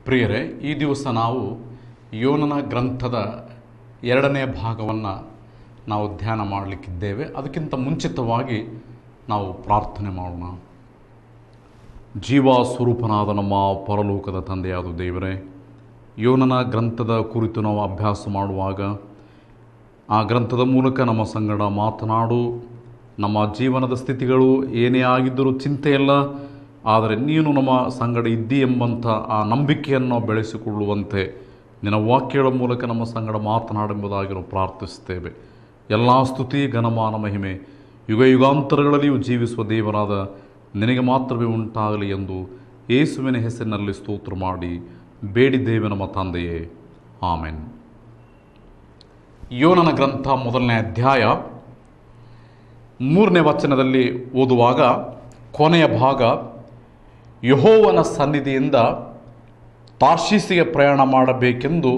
ಪ್ರಿಯರೇ, ಈ ದಿವಸ ನಾವು ಯೋನನ ಗ್ರಂಥದ 2ನೇ ಭಾಗವನ್ನು ನಾವು ಧ್ಯಾನ ಮಾಡಲಿಕ್ಕಿದ್ದೇವೆ. ಅದಕ್ಕಿಂತ ಮುಂಚಿತವಾಗಿ ನಾವು ಪ್ರಾರ್ಥನೆ ಮಾಡೋಣ. ಜೀವ ಸ್ವರೂಪನಾದ ನಮ್ಮ ಪರಲೋಕದ ತಂದೆಯಾದ ದೇವರೇ, ಯೋನನ ಗ್ರಂಥದ ಕುರಿತು ನಾವು ಅಭ್ಯಾಸ ಮಾಡುವಾಗ ಆ ಗ್ರಂಥದ ಮೂಲಕ ನಮ್ಮ ಸಂಗಡ ಮಾತನಾಡು. ನಮ್ಮ ಜೀವನದ ಸ್ಥಿತಿಗಳು ಏನೇ ಆಗಿದ್ದರೂ ಚಿಂತೆಯಲ್ಲ, ಆದರೆ ನೀನು ನಮ್ಮ ಸಂಗಡ ಇದ್ದಿ ಎಂಬಂಥ ಆ ನಂಬಿಕೆಯನ್ನು ಬೆಳೆಸಿಕೊಳ್ಳುವಂತೆ ನಿನ್ನ ವಾಕ್ಯಗಳ ಮೂಲಕ ನಮ್ಮ ಸಂಗಡ ಮಾತನಾಡೆಂಬುದಾಗಿ ನಾವು ಪ್ರಾರ್ಥಿಸುತ್ತೇವೆ. ಎಲ್ಲ ಸ್ತುತಿ ಘನಮಾನ ಮಹಿಮೆ ಯುಗ ಯುಗಾಂತರಗಳಲ್ಲಿಯೂ ಜೀವಿಸುವ ದೇವರಾದ ನಿನಗೆ ಮಾತ್ರವೇ ಉಂಟಾಗಲಿ ಎಂದು ಯೇಸುವಿನ ಹೆಸರಿನಲ್ಲಿ ಸ್ತೋತ್ರ ಮಾಡಿ ಬೇಡಿದ್ದೇವೆ ನಮ್ಮ ತಂದೆಯೇ, ಆಮೆನ್. ಯೋನನ ಗ್ರಂಥ 1ನೇ ಅಧ್ಯಾಯ 3ನೇ ವಚನದಲ್ಲಿ ಓದುವಾಗ, ಕೊನೆಯ ಭಾಗ, ಯೆಹೋವನ ಸನ್ನಿಧಿಯಿಂದ ತಾರ್ಷೀಸಿಗೆ ಪ್ರಯಾಣ ಮಾಡಬೇಕೆಂದು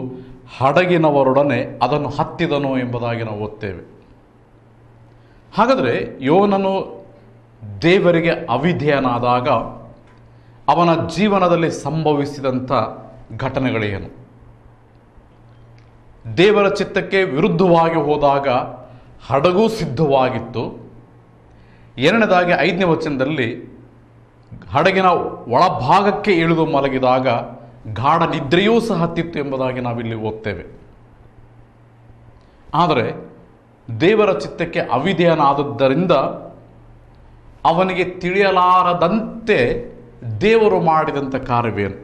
ಹಡಗಿನವರೊಡನೆ ಅದನ್ನು ಹತ್ತಿದನು ಎಂಬುದಾಗಿ ನಾವು ಓದ್ತೇವೆ. ಹಾಗಾದರೆ ಯೋನನು ದೇವರಿಗೆ ಅವಿಧೇಯನಾದಾಗ ಅವನ ಜೀವನದಲ್ಲಿ ಸಂಭವಿಸಿದಂಥ ಘಟನೆಗಳೇನು? ದೇವರ ಚಿತ್ತಕ್ಕೆ ವಿರುದ್ಧವಾಗಿ ಹೋದಾಗ ಹಡಗು ಸಿದ್ಧವಾಗಿತ್ತು. 2ನೇದಾಗಿ 5ನೇ ವಚನದಲ್ಲಿ ಹಡಗಿನ ಒಳಭಾಗಕ್ಕೆ ಇಳಿದು ಮಲಗಿದಾಗ ಗಾಢ ನಿದ್ರೆಯೂ ಸಹ ಹತ್ತಿತ್ತು ಎಂಬುದಾಗಿ ನಾವಿಲ್ಲಿ ಓದ್ತೇವೆ. ಆದರೆ ದೇವರ ಚಿತ್ತಕ್ಕೆ ಅವಿಧೇಯನಾದದ್ದರಿಂದ ಅವನಿಗೆ ತಿಳಿಯಲಾರದಂತೆ ದೇವರು ಮಾಡಿದಂಥ ಕಾರ್ಯವೇನು?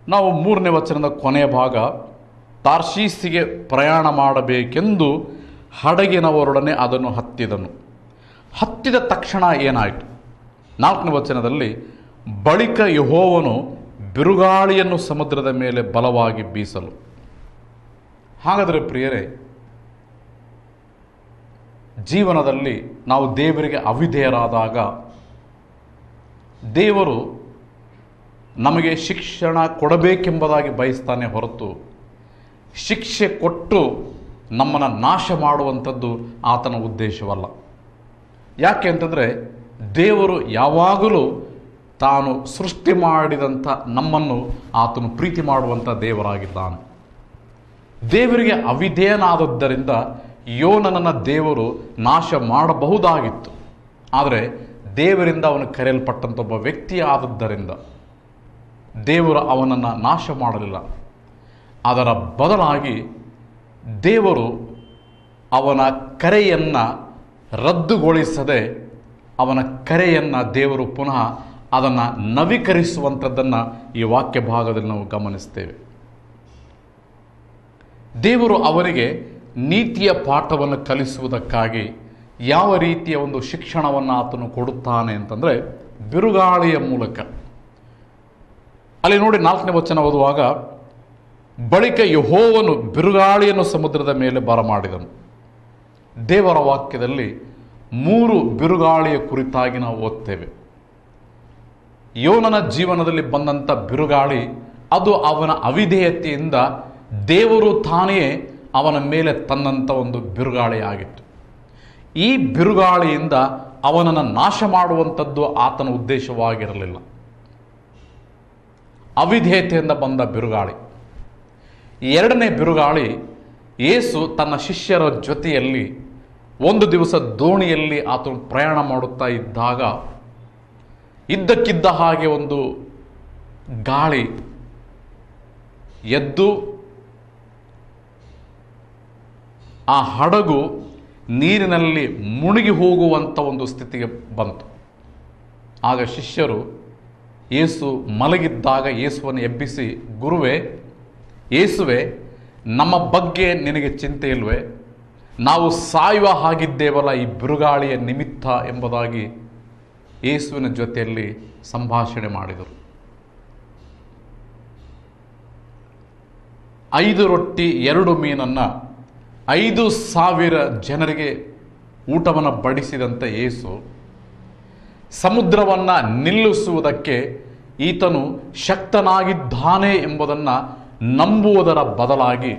ನಾವು 3ನೇ ವಚನದ ಕೊನೆಯ ಭಾಗ, ತಾರ್ಷೀಸಿಗೆ ಪ್ರಯಾಣ ಮಾಡಬೇಕೆಂದು ಹಡಗಿನವರೊಡನೆ ಅದನ್ನು ಹತ್ತಿದನು. ಹತ್ತಿದ ತಕ್ಷಣ ಏನಾಯಿತು? 4ನೇ ವಚನದಲ್ಲಿ, ಬಳಿಕ ಯೆಹೋವನು ಬಿರುಗಾಳಿಯನ್ನು ಸಮುದ್ರದ ಮೇಲೆ ಬಲವಾಗಿ ಬೀಸಲು. ಹಾಗಾದರೆ ಪ್ರಿಯರೇ, ಜೀವನದಲ್ಲಿ ನಾವು ದೇವರಿಗೆ ಅವಿಧೇಯರಾದಾಗ ದೇವರು ನಮಗೆ ಶಿಕ್ಷಣ ಕೊಡಬೇಕೆಂಬುದಾಗಿ ಬಯಸ್ತಾನೆ ಹೊರತು ಶಿಕ್ಷೆ ಕೊಟ್ಟು ನಮ್ಮನ್ನು ನಾಶ ಮಾಡುವಂಥದ್ದು ಆತನ ಉದ್ದೇಶವಲ್ಲ. ಯಾಕೆ ಅಂತಂದರೆ, ದೇವರು ಯಾವಾಗಲೂ ತಾನು ಸೃಷ್ಟಿ ಮಾಡಿದಂಥ ನಮ್ಮನ್ನು ಆತನು ಪ್ರೀತಿ ಮಾಡುವಂಥ ದೇವರಾಗಿದ್ದಾನೆ. ದೇವರಿಗೆ ಅವಿಧೇಯನಾದದ್ದರಿಂದ ಯೋನನನ್ನು ದೇವರು ನಾಶ ಮಾಡಬಹುದಾಗಿತ್ತು. ಆದರೆ ದೇವರಿಂದ ಅವನು ಕರೆಯಲ್ಪಟ್ಟಂಥ ಒಬ್ಬ ವ್ಯಕ್ತಿ ಆದದ್ದರಿಂದ ದೇವರು ಅವನನ್ನು ನಾಶ ಮಾಡಲಿಲ್ಲ. ಅದರ ಬದಲಾಗಿ ದೇವರು ಅವನ ಕರೆಯನ್ನು ರದ್ದುಗೊಳಿಸದೆ ಅವನ ಕರೆಯನ್ನು ದೇವರು ಪುನಃ ಅದನ್ನು ನವೀಕರಿಸುವಂಥದ್ದನ್ನು ಈ ವಾಕ್ಯ ಭಾಗದಲ್ಲಿ ನಾವು ಗಮನಿಸ್ತೇವೆ. ದೇವರು ಅವನಿಗೆ ನೀತಿಯ ಪಾಠವನ್ನು ಕಲಿಸುವುದಕ್ಕಾಗಿ ಯಾವ ರೀತಿಯ ಒಂದು ಶಿಕ್ಷಣವನ್ನು ಆತನು ಕೊಡುತ್ತಾನೆ ಅಂತಂದರೆ, ಬಿರುಗಾಳಿಯ ಮೂಲಕ. ಅಲ್ಲಿ ನೋಡಿ 4ನೇ ವಚನ ಓದುವಾಗ, ಬಳಿಕ ಯೆಹೋವನು ಬಿರುಗಾಳಿಯನ್ನು ಸಮುದ್ರದ ಮೇಲೆ ಬರಮಾಡಿದನು. ದೇವರ ವಾಕ್ಯದಲ್ಲಿ 3 ಬಿರುಗಾಳಿಯ ಕುರಿತಾಗಿ ನಾವು ಓದ್ತೇವೆ. ಯೋನನ ಜೀವನದಲ್ಲಿ ಬಂದಂಥ ಬಿರುಗಾಳಿ ಅದು ಅವನ ಅವಿಧೇಯತೆಯಿಂದ ದೇವರು ತಾನೇ ಅವನ ಮೇಲೆ ತನ್ನಂಥ ಒಂದು ಬಿರುಗಾಳಿ ಆಗಿತ್ತು. ಈ ಬಿರುಗಾಳಿಯಿಂದ ಅವನನ್ನು ನಾಶ ಮಾಡುವಂಥದ್ದು ಆತನ ಉದ್ದೇಶವಾಗಿರಲಿಲ್ಲ. ಅವಿಧೇಯತೆಯಿಂದ ಬಂದ ಬಿರುಗಾಳಿ. 2ನೇ ಬಿರುಗಾಳಿ, ಯೇಸು ತನ್ನ ಶಿಷ್ಯರ ಜೊತೆಯಲ್ಲಿ ಒಂದು ದಿವಸ ದೋಣಿಯಲ್ಲಿ ಆತನು ಪ್ರಯಾಣ ಮಾಡುತ್ತಾ ಇದ್ದಾಗ ಇದ್ದಕ್ಕಿದ್ದ ಹಾಗೆ ಒಂದು ಗಾಳಿ ಎದ್ದು ಆ ಹಡಗು ನೀರಿನಲ್ಲಿ ಮುಳುಗಿ ಹೋಗುವಂಥ ಒಂದು ಸ್ಥಿತಿಗೆ ಬಂತು. ಆಗ ಶಿಷ್ಯರು ಯೇಸು ಮಲಗಿದ್ದಾಗ ಯೇಸುವನ್ನು ಎಬ್ಬಿಸಿ, ಗುರುವೇ, ಯೇಸುವೆ, ನಮ್ಮ ಬಗ್ಗೆ ನಿನಗೆ ಚಿಂತೆ ಇಲ್ವೇ? ನಾವು ಸಾಯುವ ಹಾಗಿದ್ದೇವಲ್ಲ ಈ ಬಿರುಗಾಳಿಯ ನಿಮಿತ್ತ ಎಂಬುದಾಗಿ ಯೇಸುವಿನ ಜೊತೆಯಲ್ಲಿ ಸಂಭಾಷಣೆ ಮಾಡಿದರು. 5 ರೊಟ್ಟಿ 2 ಮೀನನ್ನು 5,000 ಜನರಿಗೆ ಊಟವನ್ನು ಬಡಿಸಿದಂಥ ಯೇಸು ಸಮುದ್ರವನ್ನು ನಿಲ್ಲಿಸುವುದಕ್ಕೆ ಈತನು ಶಕ್ತನಾಗಿದ್ದಾನೆ ಎಂಬುದನ್ನು ನಂಬುವುದರ ಬದಲಾಗಿ,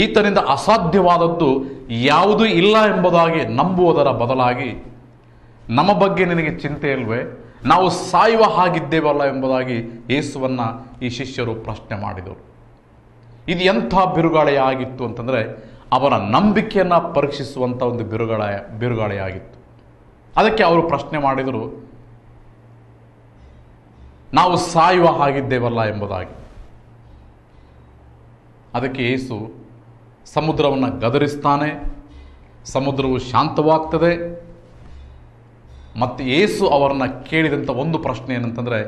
ಈತನಿಂದ ಅಸಾಧ್ಯವಾದದ್ದು ಯಾವುದೂ ಇಲ್ಲ ಎಂಬುದಾಗಿ ನಂಬುವುದರ ಬದಲಾಗಿ, ನಮ್ಮ ಬಗ್ಗೆ ನಿನಗೆ ಚಿಂತೆ ಇಲ್ವೇ? ನಾವು ಸಾಯುವ ಹಾಗಿದ್ದೇವಲ್ಲ ಎಂಬುದಾಗಿ ಯೇಸುವನ್ನು ಈ ಶಿಷ್ಯರು ಪ್ರಶ್ನೆ ಮಾಡಿದರು. ಇದು ಎಂಥ ಬಿರುಗಾಳಿಯಾಗಿತ್ತು ಅಂತಂದರೆ ಅವರ ನಂಬಿಕೆಯನ್ನು ಪರೀಕ್ಷಿಸುವಂಥ ಒಂದು ಬಿರುಗಾಳಿಯಾಗಿತ್ತು. ಅದಕ್ಕೆ ಅವರು ಪ್ರಶ್ನೆ ಮಾಡಿದರು, ನಾವು ಸಾಯುವ ಹಾಗಿದ್ದೇವಲ್ಲ ಎಂಬುದಾಗಿ. ಅದಕ್ಕೆ ಯೇಸು ಸಮುದ್ರವನ್ನು ಗದರಿಸ್ತಾನೆ, ಸಮುದ್ರವು ಶಾಂತವಾಗ್ತದೆ. ಮತ್ತು ಯೇಸು ಅವರನ್ನ ಕೇಳಿದಂಥ ಒಂದು ಪ್ರಶ್ನೆ ಏನಂತಂದರೆ,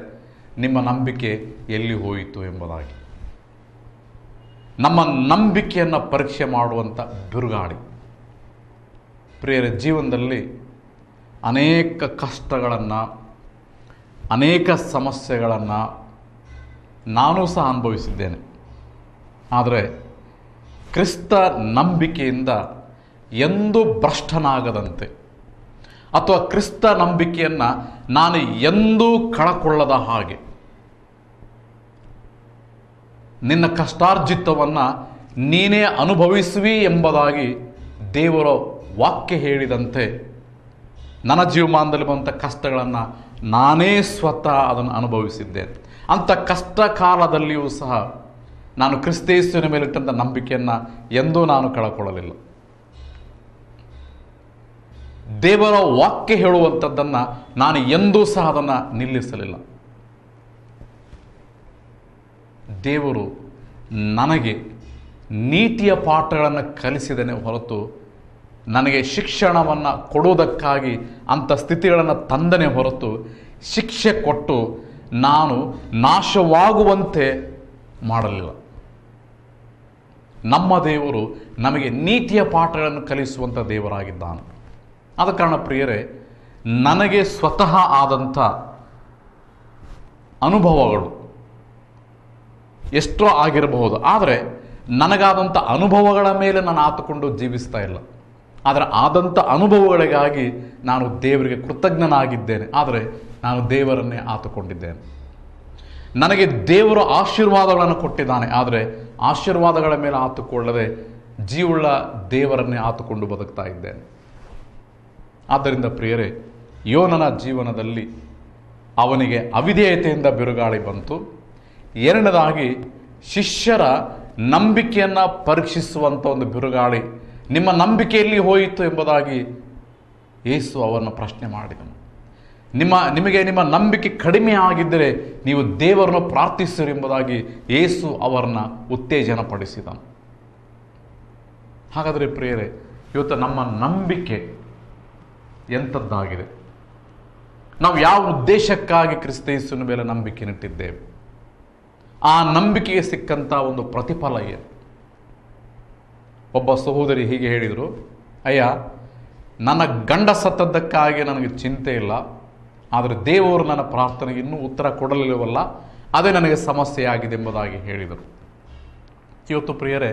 ನಿಮ್ಮ ನಂಬಿಕೆ ಎಲ್ಲಿ ಹೋಯಿತು ಎಂಬುದಾಗಿ. ನಮ್ಮ ನಂಬಿಕೆಯನ್ನು ಪರೀಕ್ಷೆ ಮಾಡುವಂಥ ಬಿರುಗಾಳಿ. ಪ್ರಿಯರ ಜೀವನದಲ್ಲಿ ಅನೇಕ ಕಷ್ಟಗಳನ್ನು, ಅನೇಕ ಸಮಸ್ಯೆಗಳನ್ನು ನಾನು ಸಹ ಅನುಭವಿಸಿದ್ದೇನೆ. ಆದರೆ ಕ್ರಿಸ್ತ ನಂಬಿಕೆಯಿಂದ ಎಂದೂ ಭ್ರಷ್ಟನಾಗದಂತೆ ಅಥವಾ ಕ್ರಿಸ್ತ ನಂಬಿಕೆಯನ್ನು ನಾನು ಎಂದೂ ಕಳಕೊಳ್ಳದ ಹಾಗೆ, ನಿನ್ನ ಕಷ್ಟಾರ್ಜಿತವನ್ನು ನೀನೇ ಅನುಭವಿಸುವಿ ಎಂಬುದಾಗಿ ದೇವರ ವಾಕ್ಯ ಹೇಳಿದಂತೆ ನನ್ನ ಜೀವಮಾನದಲ್ಲಿ ಬಂದ ಕಷ್ಟಗಳನ್ನು ನಾನೇ ಸ್ವತಃ ಅದನ್ನು ಅನುಭವಿಸಿದ್ದೇನೆ. ಅಂಥ ಕಷ್ಟ ಕಾಲದಲ್ಲಿಯೂ ಸಹ ನಾನು ಕ್ರಿಸ್ತೇಸುವಿನ ಮೇಲಿಟ್ಟಂಥ ನಂಬಿಕೆಯನ್ನು ಎಂದೂ ನಾನು ಕಳಕೊಳ್ಳಲಿಲ್ಲ. ದೇವರ ವಾಕ್ಯ ಹೇಳುವಂಥದ್ದನ್ನು ನಾನು ಎಂದೂ ಸಹ ಅದನ್ನು ನಿಲ್ಲಿಸಲಿಲ್ಲ. ದೇವರು ನನಗೆ ನೀತಿಯ ಪಾಠಗಳನ್ನು ಕಲಿಸಿದನೇ ಹೊರತು ನನಗೆ ಶಿಕ್ಷಣವನ್ನು ಕೊಡುವುದಕ್ಕಾಗಿ ಅಂಥ ಸ್ಥಿತಿಗಳನ್ನು ತಂದನೇ ಹೊರತು ಶಿಕ್ಷೆ ಕೊಟ್ಟು ನಾನು ನಾಶವಾಗುವಂತೆ ಮಾಡಲಿಲ್ಲ. ನಮ್ಮ ದೇವರು ನಮಗೆ ನೀತಿಯ ಪಾಠಗಳನ್ನು ಕಲಿಸುವಂಥ ದೇವರಾಗಿದ್ದಾನೆ. ಆದ ಕಾರಣ ಪ್ರಿಯರೇ, ನನಗೆ ಸ್ವತಃ ಆದಂಥ ಅನುಭವಗಳು ಎಷ್ಟೋ ಆಗಿರಬಹುದು. ಆದರೆ ನನಗಾದಂಥ ಅನುಭವಗಳ ಮೇಲೆ ನಾನು ಆತುಕೊಂಡು ಜೀವಿಸ್ತಾ ಇಲ್ಲ. ಆದರೆ ಆದಂಥ ಅನುಭವಗಳಿಗಾಗಿ ನಾನು ದೇವರಿಗೆ ಕೃತಜ್ಞನಾಗಿದ್ದೇನೆ. ಆದರೆ ನಾನು ದೇವರನ್ನೇ ಆತುಕೊಂಡಿದ್ದೇನೆ. ನನಗೆ ದೇವರು ಆಶೀರ್ವಾದಗಳನ್ನು ಕೊಟ್ಟಿದ್ದಾನೆ. ಆದರೆ ಆಶೀರ್ವಾದಗಳ ಮೇಲೆ ಆತುಕೊಳ್ಳದೆ ಜೀವುಳ್ಳ ದೇವರನ್ನೇ ಆತುಕೊಂಡು ಬದುಕ್ತಾ ಇದ್ದೇನೆ. ಆದ್ದರಿಂದ ಪ್ರಿಯರೇ, ಯೋನನ ಜೀವನದಲ್ಲಿ ಅವನಿಗೆ ಅವಿಧೇಯತೆಯಿಂದ ಬಿರುಗಾಳಿ ಬಂತು. ಎರಡನೇದಾಗಿ ಶಿಷ್ಯರ ನಂಬಿಕೆಯನ್ನು ಪರೀಕ್ಷಿಸುವಂಥ ಒಂದು ಬಿರುಗಾಳಿ, ನಿಮ್ಮ ನಂಬಿಕೆಯಲ್ಲಿ ಹೋಯಿತು ಎಂಬುದಾಗಿ ಯೇಸು ಅವರನ್ನು ಪ್ರಶ್ನೆ ಮಾಡಿದನು. ನಿಮಗೆ ನಿಮ್ಮ ನಂಬಿಕೆ ಕಡಿಮೆ ಆಗಿದ್ದರೆ ನೀವು ದೇವರನ್ನು ಪ್ರಾರ್ಥಿಸಿರಿ ಎಂಬುದಾಗಿ ಯೇಸು ಅವರನ್ನು ಉತ್ತೇಜನಪಡಿಸಿದನು. ಹಾಗಾದರೆ ಪ್ರಿಯರೇ, ಇವತ್ತು ನಮ್ಮ ನಂಬಿಕೆ ಎಂಥದ್ದಾಗಿದೆ? ನಾವು ಯಾವ ಉದ್ದೇಶಕ್ಕಾಗಿ ಕ್ರಿಸ್ತ ಯೇಸುವಿನ ಮೇಲೆ ನಂಬಿಕೆ ಇಟ್ಟಿದ್ದೇವೆ? ಆ ನಂಬಿಕೆಗೆ ಸಿಕ್ಕಂಥ ಒಂದು ಪ್ರತಿಫಲ ಏನು? ಒಬ್ಬ ಸಹೋದರಿ ಹೀಗೆ ಹೇಳಿದರು, ಅಯ್ಯ, ನನ್ನ ಗಂಡ ಸತ್ತದ್ದಕ್ಕಾಗಿ ನನಗೆ ಚಿಂತೆ ಇಲ್ಲ, ಆದರೆ ದೇವರು ನನ್ನ ಪ್ರಾರ್ಥನೆಗೆ ಇನ್ನೂ ಉತ್ತರ ಕೊಡಲಿಲ್ಲವಲ್ಲ, ಅದೇ ನನಗೆ ಸಮಸ್ಯೆಯಾಗಿದೆ ಎಂಬುದಾಗಿ ಹೇಳಿದರು. ಇವತ್ತು ಪ್ರಿಯರೇ,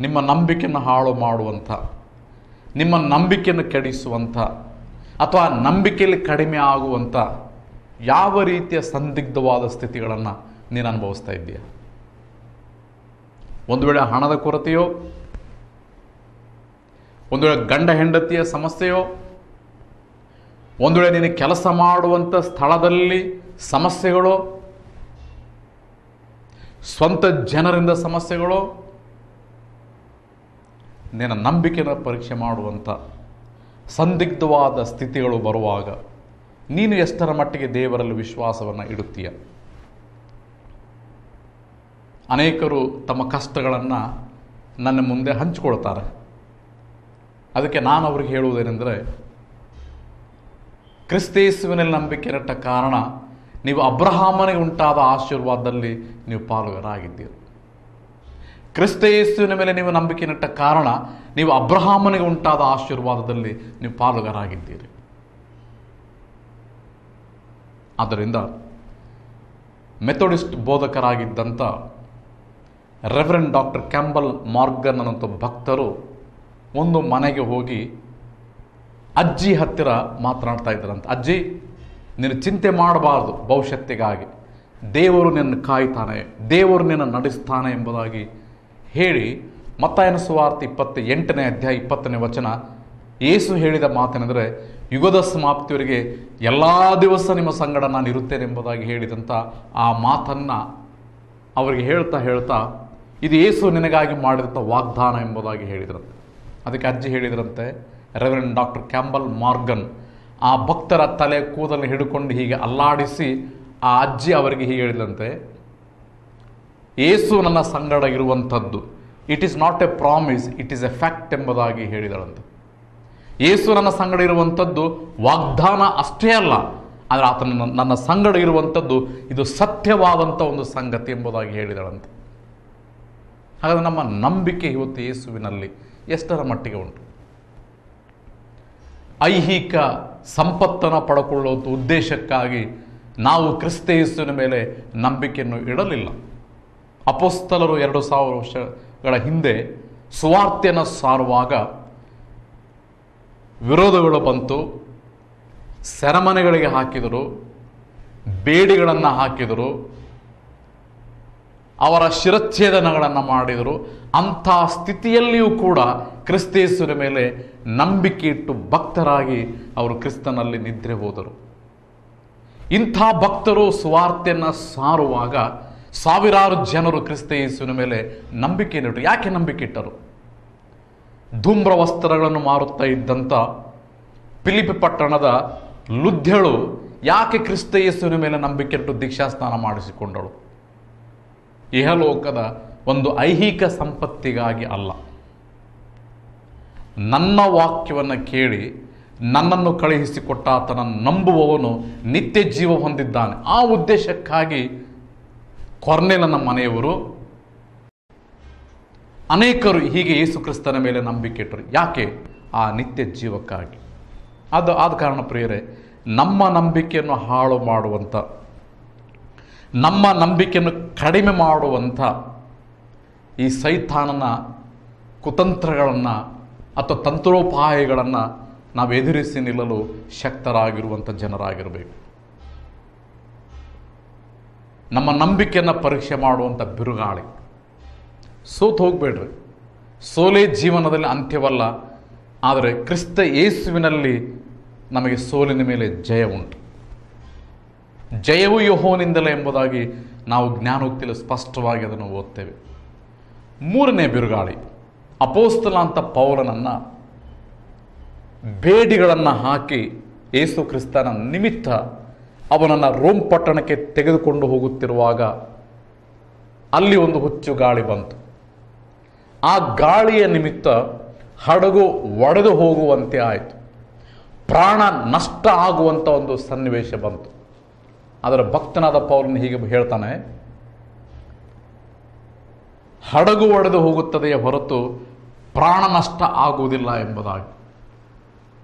ನಿಮ್ಮ ನಂಬಿಕೆಯನ್ನು ಹಾಳು ಮಾಡುವಂಥ, ನಿಮ್ಮ ನಂಬಿಕೆಯನ್ನು ಕೆಡಿಸುವಂಥ ಅಥವಾ ನಂಬಿಕೆಯಲ್ಲಿ ಕಡಿಮೆ ಆಗುವಂಥ ಯಾವ ರೀತಿಯ ಸಂದಿಗ್ಧವಾದ ಸ್ಥಿತಿಗಳನ್ನು ನೀನು ಅನುಭವಿಸ್ತಾ ಇದ್ದೀಯ? ಒಂದು ವೇಳೆ ಹಣದ ಕೊರತೆಯೋ, ಒಂದು ವೇಳೆ ಗಂಡ ಹೆಂಡತಿಯ ಸಮಸ್ಯೆಯೋ, ಒಂದು ವೇಳೆ ನೀನು ಕೆಲಸ ಮಾಡುವಂಥ ಸ್ಥಳದಲ್ಲಿ ಸಮಸ್ಯೆಗಳು, ಸ್ವಂತ ಜನರಿಂದ ಸಮಸ್ಯೆಗಳು, ನಿನ್ನ ನಂಬಿಕೆಯನ್ನು ಪರೀಕ್ಷೆ ಮಾಡುವಂಥ ಸಂದಿಗ್ಧವಾದ ಸ್ಥಿತಿಗಳು ಬರುವಾಗ ನೀನು ಎಷ್ಟರ ಮಟ್ಟಿಗೆ ದೇವರಲ್ಲಿ ವಿಶ್ವಾಸವನ್ನು ಇಡುತ್ತೀಯ? ಅನೇಕರು ತಮ್ಮ ಕಷ್ಟಗಳನ್ನು ನನ್ನ ಮುಂದೆ ಹಂಚಿಕೊಳ್ತಾರೆ. ಅದಕ್ಕೆ ನಾನು ಅವ್ರಿಗೆ ಹೇಳುವುದೇನೆಂದರೆ, ಕ್ರಿಸ್ತೇಸುವಿನಲ್ಲಿ ನಂಬಿಕೆ ಇಟ್ಟ ಕಾರಣ ನೀವು ಅಬ್ರಹಾಮನಿಗೆ ಉಂಟಾದ ಆಶೀರ್ವಾದದಲ್ಲಿ ನೀವು ಪಾಲುಗಾರಾಗಿದ್ದೀರಿ. ಕ್ರಿಸ್ತೇಸುವಿನ ಮೇಲೆ ನೀವು ನಂಬಿಕೆ ಇಟ್ಟ ಕಾರಣ ನೀವು ಅಬ್ರಹಾಮನಿಗೆ ಉಂಟಾದ ಆಶೀರ್ವಾದದಲ್ಲಿ ನೀವು ಪಾಲುಗಾರಾಗಿದ್ದೀರಿ. ಆದ್ದರಿಂದ ಮೆಥೋಡಿಸ್ಟ್ ಬೋಧಕರಾಗಿದ್ದಂಥ ರೆವರೆಂಡ್ ಡಾಕ್ಟರ್ ಕ್ಯಾಂಬಲ್ ಮಾರ್ಗನ್ ಅನ್ನೋಂಥ ಭಕ್ತರು ಒಂದು ಮನೆಗೆ ಹೋಗಿ ಅಜ್ಜಿ ಹತ್ತಿರ ಮಾತನಾಡ್ತಾ ಇದ್ದಾರಂತ. ಅಜ್ಜಿ, ನೀನು ಚಿಂತೆ ಮಾಡಬಾರ್ದು, ಭವಿಷ್ಯತ್ತಿಗಾಗಿ ದೇವರು ನಿನ್ನ ಕಾಯ್ತಾನೆ, ದೇವರು ನಿನ್ನ ನಡೆಸ್ತಾನೆ ಎಂಬುದಾಗಿ ಹೇಳಿ ಮತ್ತಾಯನ ಸುವಾರ್ತೆ 28ನೇ ಅಧ್ಯಾಯ 20ನೇ ವಚನ ಯೇಸು ಹೇಳಿದ ಮಾತೇನೆಂದರೆ, ಯುಗದ ಸಮಾಪ್ತಿಯವರೆಗೆ ಎಲ್ಲ ದಿವಸ ನಿಮ್ಮ ಸಂಗಡ ನಾನು ಇರುತ್ತೇನೆ ಎಂಬುದಾಗಿ ಹೇಳಿದಂಥ ಆ ಮಾತನ್ನು ಅವರಿಗೆ ಹೇಳ್ತಾ ಇದು ಯೇಸು ನಿನಗಾಗಿ ಮಾಡಿದಂಥ ವಾಗ್ದಾನ ಎಂಬುದಾಗಿ ಹೇಳಿದ್ರಂತೆ. ಅದಕ್ಕೆ ಅಜ್ಜಿ ಹೇಳಿದ್ರಂತೆ, ರೆವರೆಂಡ್ ಡಾಕ್ಟರ್ ಕ್ಯಾಂಬಲ್ ಮಾರ್ಗನ್ ಆ ಭಕ್ತರ ತಲೆ ಕೂದಲು ಹಿಡ್ಕೊಂಡು ಹೀಗೆ ಅಲ್ಲಾಡಿಸಿ ಆ ಅಜ್ಜಿ ಅವರಿಗೆ ಹೀಗೆ ಹೇಳಿದಂತೆ, ಯೇಸು ನನ್ನ ಸಂಗಡ ಇರುವಂಥದ್ದು it is not A promise, it is A fact ಎಂಬುದಾಗಿ ಹೇಳಿದಳಂತೆ. ಯೇಸು ನನ್ನ ಸಂಗಡ ಇರುವಂಥದ್ದು ವಾಗ್ದಾನ ಅಷ್ಟೇ ಅಲ್ಲ, ಆದರೆ ಆತನ ನನ್ನ ಸಂಗಡ ಇರುವಂಥದ್ದು ಇದು ಸತ್ಯವಾದಂಥ ಒಂದು ಸಂಗತಿ ಎಂಬುದಾಗಿ ಹೇಳಿದಳಂತೆ. ಹಾಗಾದರೆ ನಮ್ಮ ನಂಬಿಕೆ ಇವತ್ತು ಯೇಸುವಿನಲ್ಲಿ ಎಷ್ಟರ ಮಟ್ಟಿಗೆ ಉಂಟು? ಐಹಿಕ ಸಂಪತ್ತನ್ನು ಪಡ್ಕೊಳ್ಳುವ ಉದ್ದೇಶಕ್ಕಾಗಿ ನಾವು ಕ್ರಿಸ್ತ ಯೇಸುವಿನ ಮೇಲೆ ನಂಬಿಕೆಯನ್ನು ಇಡಲಿಲ್ಲ. ಅಪೊಸ್ತಲರು 2000 ವರ್ಷಗಳ ಹಿಂದೆ ಸುವಾರ್ತೆಯನ್ನು ಸಾರುವಾಗ ವಿರೋಧಗಳು ಬಂತು, ಸೆರೆಮನೆಗಳಿಗೆ ಹಾಕಿದರು, ಬೇಡಿಗಳನ್ನು ಹಾಕಿದರು, ಅವರ ಶಿರಚ್ಛೇದನಗಳನ್ನು ಮಾಡಿದರು. ಅಂಥ ಸ್ಥಿತಿಯಲ್ಲಿಯೂ ಕೂಡ ಕ್ರಿಸ್ತೇಸುವಿನ ಮೇಲೆ ನಂಬಿಕೆ ಇಟ್ಟು ಭಕ್ತರಾಗಿ ಅವರು ಕ್ರಿಸ್ತನಲ್ಲಿ ನಿದ್ರೆ ಹೋದರು. ಇಂಥ ಭಕ್ತರು ಸುವಾರ್ತೆಯನ್ನು ಸಾರುವಾಗ ಸಾವಿರಾರು ಜನರು ಕ್ರಿಸ್ತ ಯೇಸುವಿನ ಮೇಲೆ ನಂಬಿಕೆಯನ್ನು ಇಟ್ಟರು. ಯಾಕೆ ನಂಬಿಕೆ ಇಟ್ಟರು? ಧೂಮ್ರ ವಸ್ತ್ರಗಳನ್ನು ಮಾರುತ್ತಾ ಇದ್ದಂಥ ಫಿಲಿಪ್ಪಿ ಪಟ್ಟಣದ ಲುದ್ಯಳು ಯಾಕೆ ಕ್ರಿಸ್ತ ಯೇಸುವಿನ ಮೇಲೆ ನಂಬಿಕೆ ಇಟ್ಟು ದೀಕ್ಷಾಸ್ನಾನ ಮಾಡಿಸಿಕೊಂಡಳು? ಇಹಲೋಕದ ಒಂದು ಐಹಿಕ ಸಂಪತ್ತಿಗಾಗಿ ಅಲ್ಲ, ನನ್ನ ವಾಕ್ಯವನ್ನು ಕೇಳಿ ನನ್ನನ್ನು ಕಳುಹಿಸಿಕೊಟ್ಟ ಆತನನ್ನು ನಂಬುವವನು ನಿತ್ಯ ಜೀವ ಹೊಂದಿದ್ದಾನೆ. ಆ ಉದ್ದೇಶಕ್ಕಾಗಿ ಕೊರ್ನೆಲನ ಮನೆಯವರು ಅನೇಕರು ಹೀಗೆ ಯೇಸು ಕ್ರಿಸ್ತನ ಮೇಲೆ ನಂಬಿಕೆ ಇಟ್ಟರು. ಯಾಕೆ? ಆ ನಿತ್ಯ ಜೀವಕ್ಕಾಗಿ. ಆದ ಕಾರಣ ಪ್ರಿಯರೇ, ನಮ್ಮ ನಂಬಿಕೆಯನ್ನು ಹಾಳು ಮಾಡುವಂಥ, ನಮ್ಮ ನಂಬಿಕೆಯನ್ನು ಕಡಿಮೆ ಮಾಡುವಂಥ ಈ ಸೈತಾನನ ಕುತಂತ್ರಗಳನ್ನು ಅಥವಾ ತಂತ್ರೋಪಾಯಗಳನ್ನು ನಾವು ಎದುರಿಸಿ ನಿಲ್ಲಲು ಶಕ್ತರಾಗಿರುವಂಥ ಜನರಾಗಿರಬೇಕು. ನಮ್ಮ ನಂಬಿಕೆಯನ್ನು ಪರೀಕ್ಷೆ ಮಾಡುವಂಥ ಬಿರುಗಾಳಿ. ಸೋತು ಹೋಗಬೇಡ್ರಿ. ಸೋಲೆ ಜೀವನದಲ್ಲಿ ಅಂತ್ಯವಲ್ಲ, ಆದರೆ ಕ್ರಿಸ್ತ ಯೇಸುವಿನಲ್ಲಿ ನಮಗೆ ಸೋಲಿನ ಮೇಲೆ ಜಯ ಉಂಟು. ಜಯವು ಯೆಹೋವನಿಂದಲೇ ಎಂಬುದಾಗಿ ನಾವು ಜ್ಞಾನೋಕ್ತಿಯಲ್ಲಿ ಸ್ಪಷ್ಟವಾಗಿ ಅದನ್ನು ಓದ್ತೇವೆ. ಮೂರನೇ ಬಿರುಗಾಳಿ, ಅಪೊಸ್ತಲ ಅಂತ ಪೌಲನನ್ನು ಬೇಡಿಗಳನ್ನು ಹಾಕಿ ಯೇಸು ಕ್ರಿಸ್ತನ ನಿಮಿತ್ತ ಅವನನ್ನು ರೋಮ್ ಪಟ್ಟಣಕ್ಕೆ ತೆಗೆದುಕೊಂಡು ಹೋಗುತ್ತಿರುವಾಗ ಅಲ್ಲಿ ಒಂದು ಹುಚ್ಚು ಗಾಳಿ ಬಂತು. ಆ ಗಾಳಿಯ ನಿಮಿತ್ತ ಹಡಗು ಒಡೆದು ಹೋಗುವಂತೆ ಆಯಿತು. ಪ್ರಾಣ ನಷ್ಟ ಆಗುವಂಥ ಒಂದು ಸನ್ನಿವೇಶ ಬಂತು. ಅದರ ಭಕ್ತನಾದ ಪೌಲನು ಹೀಗೆ ಹೇಳ್ತಾನೆ, ಹಡಗು ಒಡೆದು ಹೋಗುತ್ತದೆಯೇ ಹೊರತು ಪ್ರಾಣ ನಷ್ಟ ಆಗುವುದಿಲ್ಲ ಎಂಬುದಾಗಿ.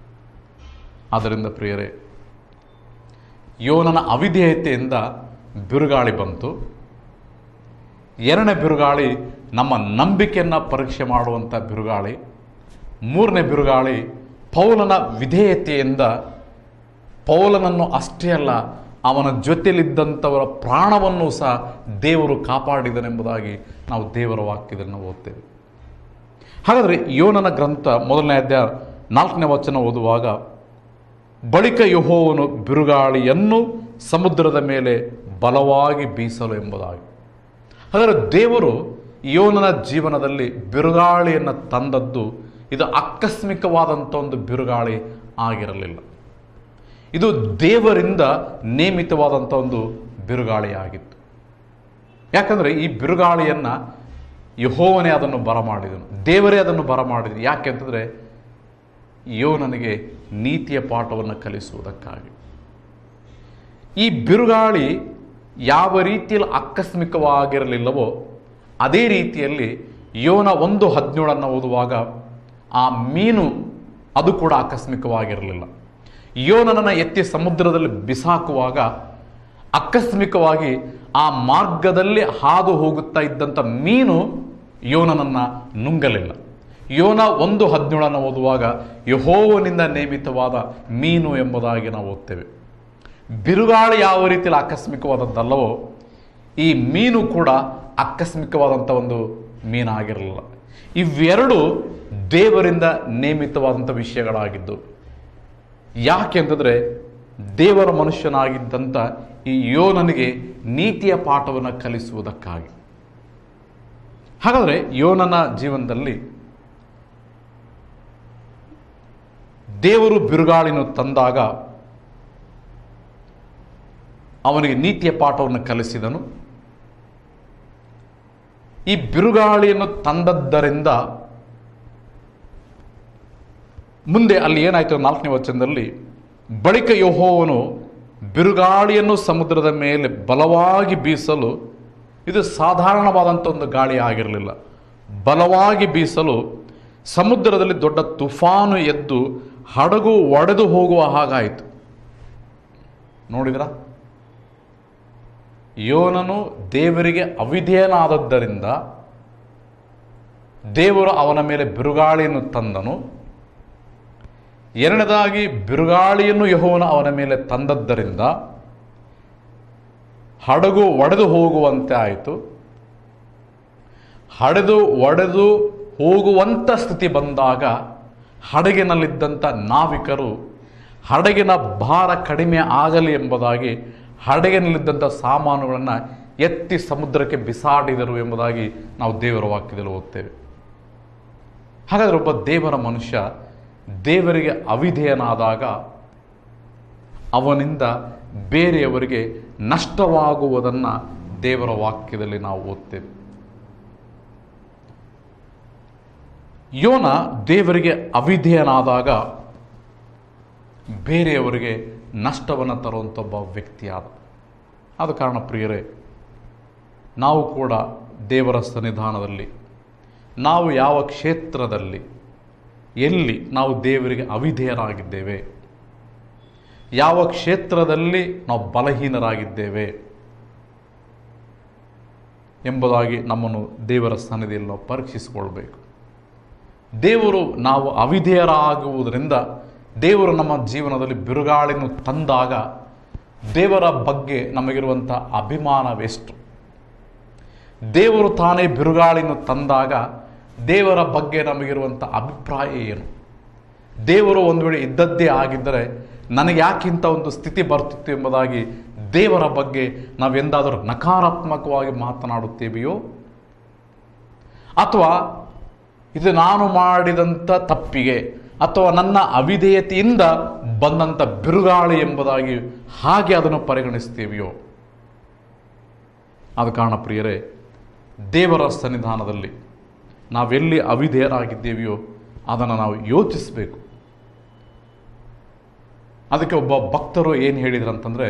ಆದ್ದರಿಂದ ಪ್ರಿಯರೇ, ಯೋನನ ಅವಿಧೇಯತೆಯಿಂದ ಬಿರುಗಾಳಿ ಬಂತು. ಎರಡನೇ ಬಿರುಗಾಳಿ ನಮ್ಮ ನಂಬಿಕೆಯನ್ನು ಪರೀಕ್ಷೆ ಮಾಡುವಂಥ ಬಿರುಗಾಳಿ. ಮೂರನೇ ಬಿರುಗಾಳಿ ಪೌಲನ ವಿಧೇಯತೆಯಿಂದ ಪೌಲನನ್ನು ಅಷ್ಟೇ ಅಲ್ಲ, ಅವನ ಜೊತೆಯಲ್ಲಿದ್ದಂಥವರ ಪ್ರಾಣವನ್ನು ಸಹ ದೇವರು ಕಾಪಾಡಿದನೆಂಬುದಾಗಿ ನಾವು ದೇವರ ವಾಕ್ಯದಲ್ಲಿ ಓದ್ತೇವೆ. ಹಾಗಾದರೆ ಯೋನನ ಗ್ರಂಥ 1ನೇ ಅಧ್ಯಾಯ 4ನೇ ವಚನ ಓದುವಾಗ, ಬಳಿಕ ಯೆಹೋವನು ಬಿರುಗಾಳಿಯನ್ನು ಸಮುದ್ರದ ಮೇಲೆ ಬಲವಾಗಿ ಬೀಸಲು ಎಂಬುದಾಗಿ. ಹಾಗಾದರೆ ದೇವರು ಯೋನನ ಜೀವನದಲ್ಲಿ ಬಿರುಗಾಳಿಯನ್ನು ತಂದದ್ದು ಇದು ಆಕಸ್ಮಿಕವಾದಂಥ ಒಂದು ಬಿರುಗಾಳಿ ಆಗಿರಲಿಲ್ಲ. ಇದು ದೇವರಿಂದ ನೇಮಿತವಾದಂಥ ಒಂದು ಬಿರುಗಾಳಿಯಾಗಿತ್ತು. ಯಾಕಂದರೆ ಈ ಬಿರುಗಾಳಿಯನ್ನು ಯೆಹೋವನೇ ಅದನ್ನು ಬರಮಾಡಿದನು, ದೇವರೇ ಅದನ್ನು ಬರಮಾಡಿದನು. ಯಾಕೆ ಅಂತಂದರೆ ಯೋನನಿಗೆ ನೀತಿಯ ಪಾಠವನ್ನು ಕಲಿಸುವುದಕ್ಕಾಗಿ. ಈ ಬಿರುಗಾಳಿ ಯಾವ ರೀತಿಯಲ್ಲಿ ಆಕಸ್ಮಿಕವಾಗಿರಲಿಲ್ಲವೋ ಅದೇ ರೀತಿಯಲ್ಲಿ ಯೋನ 1:17 ಓದುವಾಗ ಆ ಮೀನು ಅದು ಕೂಡ ಆಕಸ್ಮಿಕವಾಗಿರಲಿಲ್ಲ. ಯೋನನನ್ನು ಎತ್ತಿ ಸಮುದ್ರದಲ್ಲಿ ಬಿಸಾಕುವಾಗ ಆಕಸ್ಮಿಕವಾಗಿ ಆ ಮಾರ್ಗದಲ್ಲಿ ಹಾದು ಹೋಗುತ್ತಾ ಇದ್ದಂಥ ಮೀನು ಯೋನನನ್ನು ನುಂಗಲಿಲ್ಲ. ಯೋನ 1:17 ಓದುವಾಗ ಯೆಹೋವನಿಂದ ನೇಮಿತವಾದ ಮೀನು ಎಂಬುದಾಗಿ ನಾವು ಓದ್ತೇವೆ. ಬಿರುಗಾಳಿ ಯಾವ ರೀತಿಯಲ್ಲಿ ಆಕಸ್ಮಿಕವಾದದ್ದಲ್ಲವೋ ಈ ಮೀನು ಕೂಡ ಆಕಸ್ಮಿಕವಾದಂಥ ಒಂದು ಮೀನಾಗಿರಲಿಲ್ಲ. ಇವೆರಡು ದೇವರಿಂದ ನೇಮಿತವಾದಂಥ ವಿಷಯಗಳಾಗಿದ್ದು. ಯಾಕೆಂತಂದರೆ ದೇವರ ಮನುಷ್ಯನಾಗಿದ್ದಂಥ ಈ ಯೋನನಿಗೆ ನೀತಿಯ ಪಾಠವನ್ನು ಕಲಿಸುವುದಕ್ಕಾಗಿ. ಹಾಗಾದರೆ ಯೋನನ ಜೀವನದಲ್ಲಿ ದೇವರು ಬಿರುಗಾಳಿಯನ್ನು ತಂದಾಗ ಅವನಿಗೆ ನೀತಿಯ ಪಾಠವನ್ನು ಕಲಿಸಿದನು. ಈ ಬಿರುಗಾಳಿಯನ್ನು ತಂದದ್ದರಿಂದ ಮುಂದೆ ಅಲ್ಲಿ ಏನಾಯಿತು 4ನೇ ವಚನದಲ್ಲಿ, ಬಳಿಕ ಯೆಹೋವನು ಬಿರುಗಾಳಿಯನ್ನು ಸಮುದ್ರದ ಮೇಲೆ ಬಲವಾಗಿ ಬೀಸಲು, ಇದು ಸಾಧಾರಣವಾದಂಥ ಒಂದು ಗಾಳಿ ಆಗಿರಲಿಲ್ಲ, ಬಲವಾಗಿ ಬೀಸಲು ಸಮುದ್ರದಲ್ಲಿ ದೊಡ್ಡ ತುಫಾನು ಎದ್ದು ಹಡಗು ಒಡೆದು ಹೋಗುವ ಹಾಗಾಯಿತು. ನೋಡಿದ್ರ, ಯೋನನು ದೇವರಿಗೆ ಅವಿಧೇಯನಾದದ್ದರಿಂದ ದೇವರು ಅವನ ಮೇಲೆ ಬಿರುಗಾಳಿಯನ್ನು ತಂದನು. ಎರಡನೇದಾಗಿ ಬಿರುಗಾಳಿಯನ್ನು ಯೆಹೋವನು ಅವನ ಮೇಲೆ ತಂದದ್ದರಿಂದ ಹಡಗು ಒಡೆದು ಹೋಗುವಂತೆ ಆಯಿತು. ಒಡೆದು ಹೋಗುವಂಥ ಸ್ಥಿತಿ ಬಂದಾಗ ಹಡಗಿನಲ್ಲಿದ್ದಂಥ ನಾವಿಕರು ಹಡಗಿನ ಭಾರ ಕಡಿಮೆ ಆಗಲಿ ಎಂಬುದಾಗಿ ಹಡಗಿನಲ್ಲಿದ್ದಂಥ ಸಾಮಾನುಗಳನ್ನು ಎತ್ತಿ ಸಮುದ್ರಕ್ಕೆ ಬಿಸಾಡಿದರು ಎಂಬುದಾಗಿ ನಾವು ದೇವರ ವಾಕ್ಯದಲ್ಲಿ ಓದ್ತೇವೆ. ಹಾಗಾದರೆ ಒಬ್ಬ ದೇವರ ಮನುಷ್ಯ ದೇವರಿಗೆ ಅವಿಧೇಯನಾದಾಗ ಅವನಿಂದ ಬೇರೆಯವರಿಗೆ ನಷ್ಟವಾಗುವುದನ್ನು ದೇವರ ವಾಕ್ಯದಲ್ಲಿ ನಾವು ಓದ್ತೇವೆ. ಯೋನ ದೇವರಿಗೆ ಅವಿಧೇಯನಾದಾಗ ಬೇರೆಯವರಿಗೆ ನಷ್ಟವನ್ನು ತರುವಂಥ ಒಬ್ಬ ವ್ಯಕ್ತಿಯಾದ. ಆದ ಕಾರಣ ಪ್ರಿಯರೇ, ನಾವು ಕೂಡ ದೇವರ ಸನ್ನಿಧಾನದಲ್ಲಿ, ನಾವು ಯಾವ ಕ್ಷೇತ್ರದಲ್ಲಿ, ಎಲ್ಲಿ ನಾವು ದೇವರಿಗೆ ಅವಿಧೇಯರಾಗಿದ್ದೇವೆ, ಯಾವ ಕ್ಷೇತ್ರದಲ್ಲಿ ನಾವು ಬಲಹೀನರಾಗಿದ್ದೇವೆ ಎಂಬುದಾಗಿ ನಮ್ಮನ್ನು ದೇವರ ಸನ್ನಿಧಿಯಲ್ಲಿ ನಾವು ಪರೀಕ್ಷಿಸಿಕೊಳ್ಬೇಕು. ದೇವರು ನಾವು ಅವಿಧೇಯರಾಗುವುದರಿಂದ ದೇವರು ನಮ್ಮ ಜೀವನದಲ್ಲಿ ಬಿರುಗಾಳಿಯನ್ನು ತಂದಾಗ ದೇವರ ಬಗ್ಗೆ ನಮಗಿರುವಂಥ ಅಭಿಮಾನವೆಷ್ಟು? ದೇವರು ತಾನೇ ಬಿರುಗಾಳಿಯನ್ನು ತಂದಾಗ ದೇವರ ಬಗ್ಗೆ ನಮಗಿರುವಂಥ ಅಭಿಪ್ರಾಯ ಏನು? ದೇವರು ಒಂದು ವೇಳೆ ಇದ್ದದ್ದೇ ಆಗಿದ್ದರೆ ನನಗೆ ಯಾಕಿಂತ ಒಂದು ಸ್ಥಿತಿ ಬರ್ತಿತ್ತು ಎಂಬುದಾಗಿ ದೇವರ ಬಗ್ಗೆ ನಾವೆಂದಾದರೂ ನಕಾರಾತ್ಮಕವಾಗಿ ಮಾತನಾಡುತ್ತೇವೆಯೋ, ಅಥವಾ ಇದು ನಾನು ಮಾಡಿದಂಥ ತಪ್ಪಿಗೆ ಅಥವಾ ನನ್ನ ಅವಿಧೇಯತೆಯಿಂದ ಬಂದಂಥ ಬಿರುಗಾಳಿ ಎಂಬುದಾಗಿ ಹಾಗೆ ಅದನ್ನು ಪರಿಗಣಿಸ್ತೇವೆಯೋ? ಆದ ಕಾರಣ ಪ್ರಿಯರೇ, ದೇವರ ಸನ್ನಿಧಾನದಲ್ಲಿ ನಾವೆಲ್ಲಿ ಅವಿಧೇಯರಾಗಿದ್ದೇವೆಯೋ ಅದನ್ನು ನಾವು ಯೋಚಿಸಬೇಕು. ಅದಕ್ಕೆ ಒಬ್ಬ ಭಕ್ತರು ಏನು ಹೇಳಿದ್ರಂತಂದರೆ,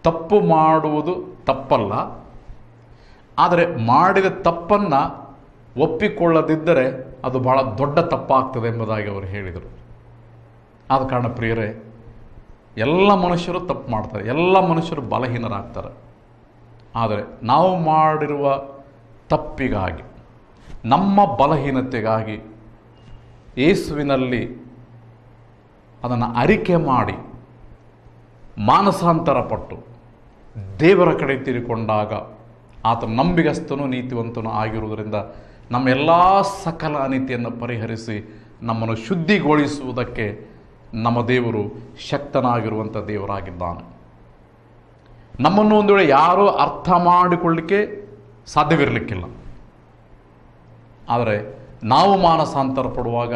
ತಪ್ಪು ಮಾಡುವುದು ತಪ್ಪಲ್ಲ, ಆದರೆ ಮಾಡಿದ ತಪ್ಪನ್ನು ಒಪ್ಪಿಕೊಳ್ಳದಿದ್ದರೆ ಅದು ಬಹಳ ದೊಡ್ಡ ತಪ್ಪಾಗ್ತದೆ ಎಂಬುದಾಗಿ ಅವರು ಹೇಳಿದರು. ಆದ ಕಾರಣ ಪ್ರಿಯರೇ, ಎಲ್ಲ ಮನುಷ್ಯರು ತಪ್ಪು ಮಾಡ್ತಾರೆ, ಎಲ್ಲ ಮನುಷ್ಯರು ಬಲಹೀನರಾಗ್ತಾರೆ. ಆದರೆ ನಾವು ಮಾಡಿರುವ ತಪ್ಪಿಗಾಗಿ, ನಮ್ಮ ಬಲಹೀನತೆಗಾಗಿ ಯೇಸುವಿನಲ್ಲಿ ಅದನ್ನು ಅರಿಕೆ ಮಾಡಿ ಮಾನಸಾಂತರ ಪಟ್ಟು ದೇವರ ಕಡೆ ತಿರುಕೊಂಡಾಗ ಆತ ನಂಬಿಗಸ್ತನೂ ನೀತಿವಂತನೂ ಆಗಿರುವುದರಿಂದ ನಮ್ಮ ಎಲ್ಲ ಸಕಲ ಅನೀತಿಯನ್ನು ಪರಿಹರಿಸಿ ನಮ್ಮನ್ನು ಶುದ್ಧಿಗೊಳಿಸುವುದಕ್ಕೆ ನಮ್ಮ ದೇವರು ಶಕ್ತನಾಗಿರುವಂಥ ದೇವರಾಗಿದ್ದಾನೆ. ನಮ್ಮನ್ನು ಒಂದು ವೇಳೆ ಯಾರೂ ಅರ್ಥ ಮಾಡಿಕೊಳ್ಳಲಿಕ್ಕೆ ಸಾಧ್ಯವಿರಲಿಕ್ಕಿಲ್ಲ, ಆದರೆ ನಾವು ಮಾನಸಾಂತರ ಪಡುವಾಗ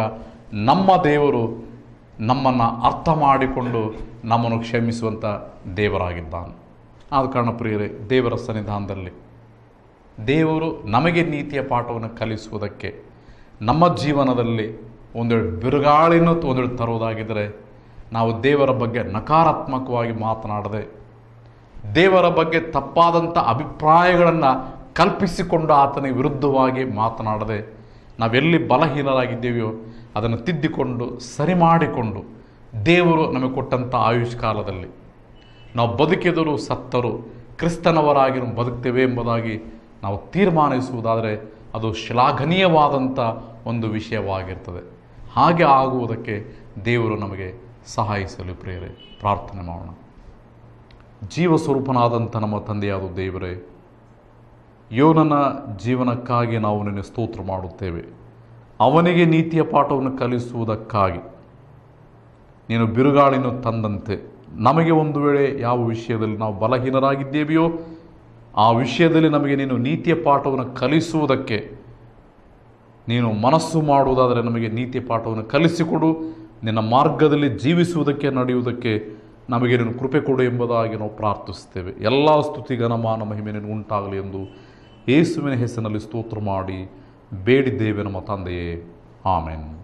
ನಮ್ಮ ದೇವರು ನಮ್ಮನ್ನು ಅರ್ಥ ಮಾಡಿಕೊಂಡು ನಮ್ಮನ್ನು ಕ್ಷಮಿಸುವಂಥ ದೇವರಾಗಿದ್ದಾನೆ. ಆದ ಕಾರಣ ಪ್ರಿಯರೇ, ದೇವರ ಸನ್ನಿಧಾನದಲ್ಲಿ ದೇವರು ನಮಗೆ ನೀತಿಯ ಪಾಠವನ್ನು ಕಲಿಸುವುದಕ್ಕೆ ನಮ್ಮ ಜೀವನದಲ್ಲಿ ಒಂದೆರಡು ಬಿರುಗಾಳಿನೂ ಒಂದೆರಡು ತರುವುದಾಗಿದ್ದರೆ ನಾವು ದೇವರ ಬಗ್ಗೆ ನಕಾರಾತ್ಮಕವಾಗಿ ಮಾತನಾಡದೆ, ದೇವರ ಬಗ್ಗೆ ತಪ್ಪಾದಂಥ ಅಭಿಪ್ರಾಯಗಳನ್ನು ಕಲ್ಪಿಸಿಕೊಂಡು ಆತನಿಗೆ ವಿರುದ್ಧವಾಗಿ ಮಾತನಾಡದೆ, ನಾವೆಲ್ಲಿ ಬಲಹೀನರಾಗಿದ್ದೇವೆಯೋ ಅದನ್ನು ತಿದ್ದಿಕೊಂಡು ಸರಿ ಮಾಡಿಕೊಂಡು ದೇವರು ನಮಗೆ ಕೊಟ್ಟಂಥ ಆಯುಷ್ಕಾಲದಲ್ಲಿ ನಾವು ಬದುಕಿದರೂ ಸತ್ತರೂ ಕ್ರಿಸ್ತನವರಾಗಿ ನಾವು ಬದುಕ್ತೇವೆ ಎಂಬುದಾಗಿ ನಾವು ತೀರ್ಮಾನಿಸುವುದಾದರೆ ಅದು ಶ್ಲಾಘನೀಯವಾದಂಥ ಒಂದು ವಿಷಯವಾಗಿರ್ತದೆ. ಹಾಗೆ ಆಗುವುದಕ್ಕೆ ದೇವರು ನಮಗೆ ಸಹಾಯಿಸಲು ಪ್ರಿಯರೇ, ಪ್ರಾರ್ಥನೆ ಮಾಡೋಣ. ಜೀವಸ್ವರೂಪನಾದಂಥ ನಮ್ಮ ತಂದೆಯಾದ ದೇವರೇ, ಯೋನನ ಜೀವನಕ್ಕಾಗಿ ನಾವು ನಿನಗೆ ಸ್ತೋತ್ರ ಮಾಡುತ್ತೇವೆ. ಅವನಿಗೆ ನೀತಿಯ ಪಾಠವನ್ನು ಕಲಿಸುವುದಕ್ಕಾಗಿ ನೀನು ಬಿರುಗಾಳಿಯನ್ನು ತಂದಂತೆ ನಮಗೆ ಒಂದು ವೇಳೆ ಯಾವ ವಿಷಯದಲ್ಲಿ ನಾವು ಬಲಹೀನರಾಗಿದ್ದೇವೆಯೋ ಆ ವಿಷಯದಲ್ಲಿ ನಮಗೆ ನೀನು ನೀತಿಯ ಪಾಠವನ್ನು ಕಲಿಸುವುದಕ್ಕೆ ನೀನು ಮನಸ್ಸು ಮಾಡುವುದಾದರೆ ನಮಗೆ ನೀತಿಯ ಪಾಠವನ್ನು ಕಲಿಸಿಕೊಡು. ನಿನ್ನ ಮಾರ್ಗದಲ್ಲಿ ಜೀವಿಸುವುದಕ್ಕೆ, ನಡೆಯುವುದಕ್ಕೆ ನಮಗೆ ನೀನು ಕೃಪೆ ಕೊಡು ಎಂಬುದಾಗಿ ನಾವು ಪ್ರಾರ್ಥಿಸ್ತೇವೆ. ಎಲ್ಲ ಸ್ತುತಿ ಘನಮಾನ ಮಹಿಮೆ ನೀನು ಉಂಟಾಗಲಿ ಎಂದು ಯೇಸುವಿನ ಹೆಸರಿನಲ್ಲಿ ಸ್ತೋತ್ರ ಮಾಡಿ ಬೇಡಿದ್ದೇವೆ ನಮ್ಮ ತಂದೆಯೇ. ಆಮೆನ್.